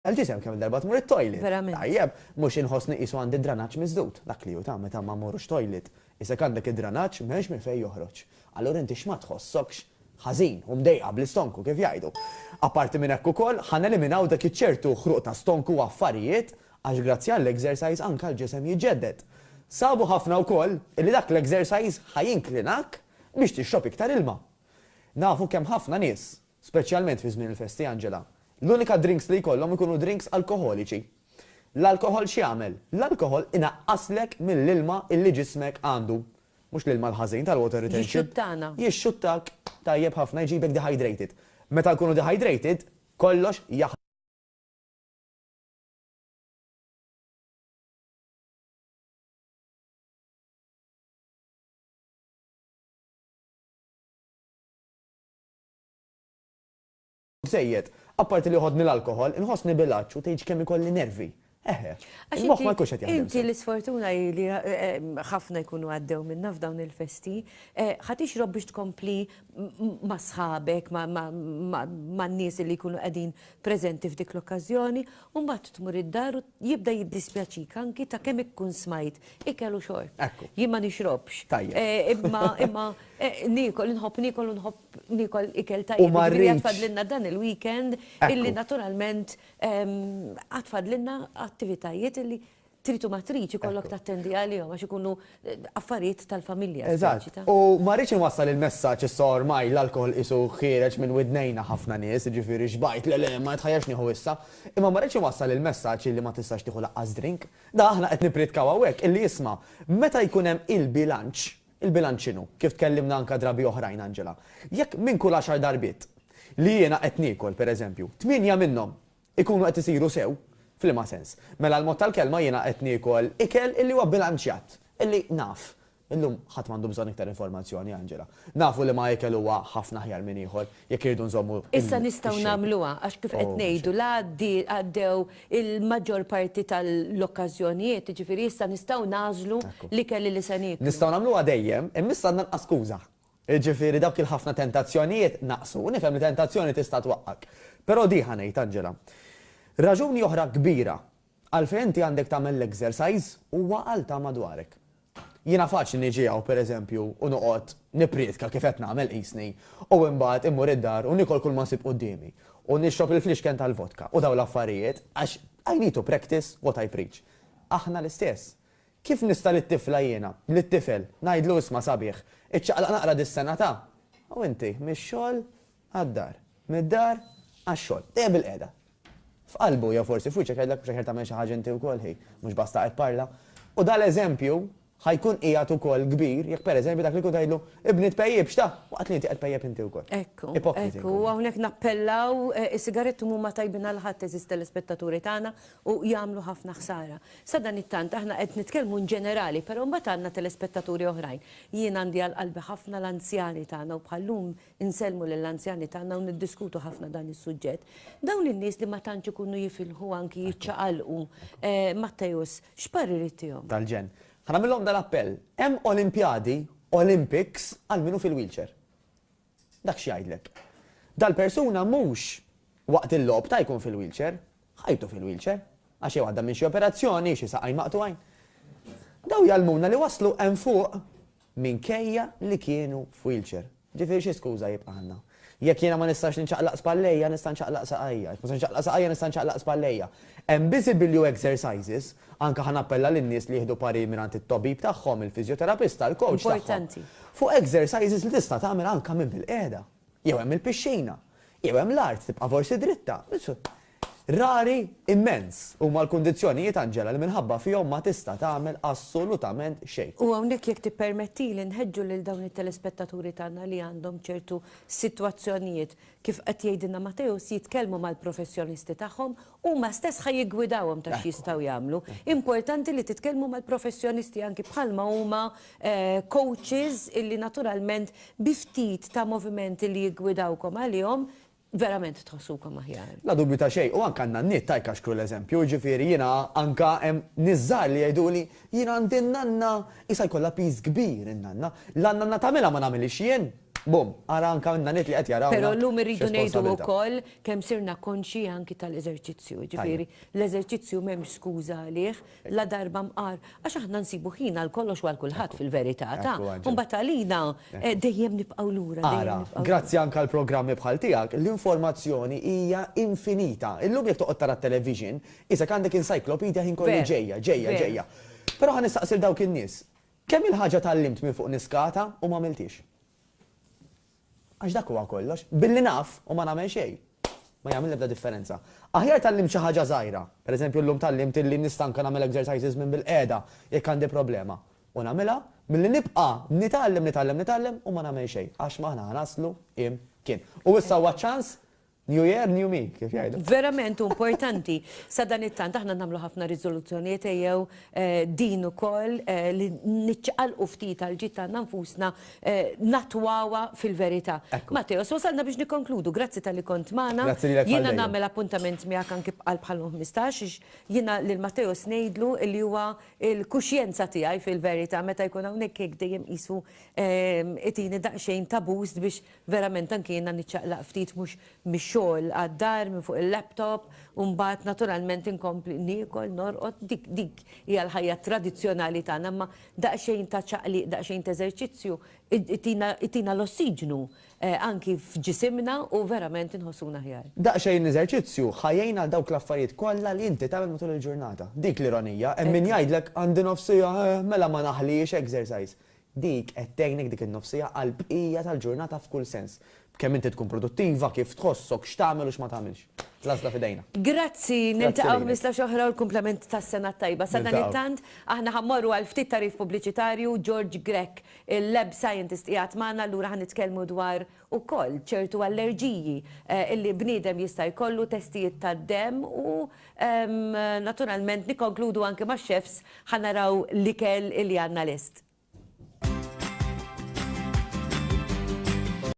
Għal-ġisem kemm darba tmur it-toilet. Verament. Tajjeb, mhux inħossni qisu għandi dranaġġ miżdud. Dak li hu ta' meta ma mmorrux toilet. Isek għandek id-dranaġġ m'hemmx minn fejn joħroġ. Allura inti x'ma tħossokx ħażin u mdejqa bl-istonku kif jgħidu. Apparti minn hekk ukoll ħaneliminaw dak iċ-ċertu ħruq ta' stonku u affarijiet għax grazzi għall-exercise anke l-ġisem jiġġedded. Sabu ħafna wkoll li dak l-exercise ħajinklinak biex tixrob iktar ilma. Nafu kemm ħafna nies, speċjalment fi żmien il-festi Angela, l-unika drinks li jkollhom ikunu drinks alkoholiċi. L-alkohol x'jagħmel? L-alkohol inaqqaslek mill-ilma illi ġismek għandu. Mhux l-ilma l-ħażin tal-water retention. Jixxuttana. Jixxuttak tajjeb ħafna jġibek dehydrated. Meta nkunu dehydrated, kollox sejjed, apparti li ħodni l-alkohol, inħossni bil-għacċ u tgħid kemm ikolli nervi. Il-moħħ ma jkunx qed jaħdem. Inti l-isfortuna li ħafna jkunu għaddew minna f'dawn il-festi, ħadd ixrob biex tkompli ma' sħabek, ma' nies li jkunu qegħdin preżenti f'dik l-okkażjoni, u mbagħad tmur id-dar u jibda jiddispjaċik anki ta' kemm ikkun smajt ikel u xorb. Jien ma nixrobx. Imma nikol, nikol ikel tajjeb. Għatfadlinna dan il-weekend illi naturalment għatfadlinna attivitajiet illi tritu ma triċi kollok tattendi għalihom għax ikunu affarijiet tal-familja. Eżatt. U ma rridx inwassal il-messaġġ issa ormai l-alkohol isu ħiereġ minn widnejna ħafna nies, jiġifieri xbajt le ma tħajjax nieħu issa, imma ma rridx inwassal il-messaġġ illi ma tistax tieħu laqqas drink. Da aħna qed nipritkaw hawnhekk illi jisma' meta jkun hemm il-bilanċ. Il-bilanċ x'inhu? Kif tkellimna anke drabi oħrajn Angela. Jekk minn kull 10 darbiet li jiena qed niekol pereżempju, 8 minnhom ikunu qed isiru sew, fl-ma sens. Mela l-mod tal-kelma jiena qed niekol ikel illi huwa bilanċjat, illi naf. Illum ħadd m'għandu bżonn iktar informazzjoni Angela. Nafu li ma ikel huwa ħafna ħjar minn ieħor jekk irridu nżommu. Issa nistgħu nagħmluha għax kif qed ngħidu la għaddew il-maġġor parti tal-okkażjonijiet, jiġifieri issa nistgħu nażlu l-ikel li se nieklu. Nistgħu nagħmluha dejjem, imma issa naqas skuża. Jiġifieri dawk il-ħafna tentazzjonijiet naqsu, u nifhem li tentazzjoni tista' twaqqak. Però di ħanejt Angela. Raġuni oħra kbira għalfejn inti għandek tagħmel l-exercise huwa għal ta' madwarek. Jiena faċli niġi hawn pereżempju u noqgħod nipprietka kif qed nagħmel qisni u mbagħad immur id-dar u nikol kull ma nsib qudiemi u nixrob il-fliexken tal-vodka u dawn l-affarijiet għax I need to practice what I preach. Aħna l-istess. Kif nista' lit-tifla jiena, lit-tifel, ngħidlu isma' sabiħ, iċċaqlaq naqra dis-sena ta' u inti mix-xogħol għad-dar, mid-dar għax-xogħol, dejjem bil-qiegħda. F'qalbu jew forsi fuċek għedlek biex tagħmel xi ħaġa inti wkoll ħej, mhux basta qed parla. U dal-eżempju ħajkun qiegħed ukoll kbir jekk pereżempju dak li kun tgħidlu ibni tpejjeb x'ta' waqt li inti qed pejjeb inti wkoll. Ekku, hawnhekk nappellaw is-sigaretti huma tajbin għal ħadd eżis telespettaturi tagħna u jagħmlu ħafna ħsara. Sa dan it-tant aħna qed nitkellmu ġenerali, però mbagħad għandna telespettaturi oħrajn. Jien għandi għal qalbi ħafna l-anzjani tagħna u bħallum insellmu lill-anzjani tagħna u niddiskutu ħafna dan is-suġġett. Dawn in-nies li ma tantx ikunu jifilħu anki jiċċaqalqu. Mattejus, x'parir tihom? Tal-ġen. Ħanamilhom dal-appell. Hemm Olimpjadi, Olympics għal minu fil-wheelchair. Dak x'jgħidlek. Dal-persuna mhux waqt il-logħob ta' jkun fil-wheelchair, ħajtu fil-wheelchair, għax jew għadda minn xi operazzjoni, xi saqaj maqtuajn. Daw jalmuna li waslu hemm fuq minkejja li kienu f'wheelchair. Ġifieri xi skuża jibqa' għandna. Jekk jiena ma nistax ninċaqlaq spallejja, nista' nċaqlaq saqajja. Jekk ma nċaqlaq saqajja, nista' nċaqlaq spallejja. Hemm visible exercises, anke ħanappella lin-nies li jieħdu pari mingħand it-tabib tagħhom, il-fiżjoterapista, il-coach tagħhom. Importanti. Fuq exercises li tista' tagħmel anke minn bil-qiegħda. Jew hemm il-pixxina, jew hemm l-art tibqa' forsi dritta. Rari immens huma l-kundizzjonijiet Angela li minħabba fihom ma tista' tagħmel assolutament xejn. U hawnhekk jekk tippermettili nħeġġu lil dawn it-telespettaturi tagħna li għandhom ċertu sitwazzjonijiet kif qed jgħidilna Matteus jitkellmu mal-professjonisti tagħhom huma stess ħajjigwidawhom ta' x'jistgħu jagħmlu. Importanti li titkellmu mal-professjonisti anki bħalma huma coaches illi naturalment bi ftit ta' movimenti li jiggwidawkom għalihom verament tħossukom aħjar. La dubju ta' xejn, u anke għandna n-niet tajka xkru l-eżempju, ġifieri jiena anke hemm niżżar li jgħiduli jiena għandi n-nanna issa jkollha piż kbir in-nanna. L-nanna tagħmilha ma nagħmilx jien. Bum, ara anka minna nit li qed jaraw. Pero l-lum irridu ngħidu wkoll kemm sirna konxi anki tal-eżerċizzju. Ġifieri, l-eżerċizzju m'hemmx skuża għalih, la darba mqar. Għax aħna nsibu ħin għal kollox u għal kulħadd fil-verità ta' mbagħad għalina dejjem nibqgħu lura. Ara, grazzi anka l-programmi bħal tiegħek, l-informazzjoni hija infinita. Illum jekk toqgħod tara t-television, isek għandek encyclopedia ħin kollu ġejja. Però ħan nistaqsil dawk in-nies. Kemm il-ħaġa tal-limt minn fuq niskata u ma għamiltix? Għax dak huwa kollox, billi naf u ma nagħmel xejn. Ma jagħmel ebda differenza. Aħjar tal-lim xi ħaġa żgħira. Pereżempju llum tal-limt illi nistanka nagħmel exercises minn bil-qiegħda jekk għandi problema. U nagħmilha milli nibqa' nitgħallem u ma nagħmel xejn għax maħna naslu imkien. U issa huwa ċans New Year, New Me, kif jgħidu. Verament importanti. Sa dan it-tant aħna nagħmlu ħafna riżoluzzjonijiet jew din ukoll li niċċaqalqu ftit għal ġid tagħna nfusna natwawa fil-verità. Matteo, wasalna biex nikkonkludu. Grazzi tal-li kont magħna. Jiena nagħmel appuntament miegħek anke bħal 15 jiena lil Matteo ngħidlu li huwa l-kuxjenza tiegħi fil-verità meta jkun hawnhekk hekk dejjem qisu itini daqsxejn ta' boost biex verament anke jiena niċċaqlaq ftit mhux mix-xogħol għad-dar minn fuq il-laptop u mbagħad naturalment inkompli niekol norqod dik hija l-ħajja tradizzjonali tagħna imma daqsxejn ta' ċaqliq, daqsxejn ta' eżerċizzju itina l-ossiġnu anki f'ġisimna u verament inħossuna ħjar. Daqsxejn eżerċizzju ħajjejn għal dawk l-affarijiet kollha li inti tagħmel matul il-ġurnata. Dik l-ironija, hemm min jgħidlek għandi nofsija mela ma naħlix exercise. Dik qed tgħinek dik in-nofsija għal bqija tal-ġurnata f'kull sens. Kemm inti tkun produttiva, kif tħossok, x'tagħmel u x'ma tagħmilx. Lasla fidejna. Grazzi, niltaqgħu 15 oħra u l-kumplament tas-sena tajba. Sa dan it-tant aħna ħammorru għal ftit tarif pubbliċitarju George Grech, il-lab scientist qiegħed magħna allura ħanitkellmu dwar ukoll ċertu allerġiji illi bniedem jista' jkollu testijiet tad-demm u naturalment nikkonkludu anke max-chefs ħanaraw l-ikel illi għandna list.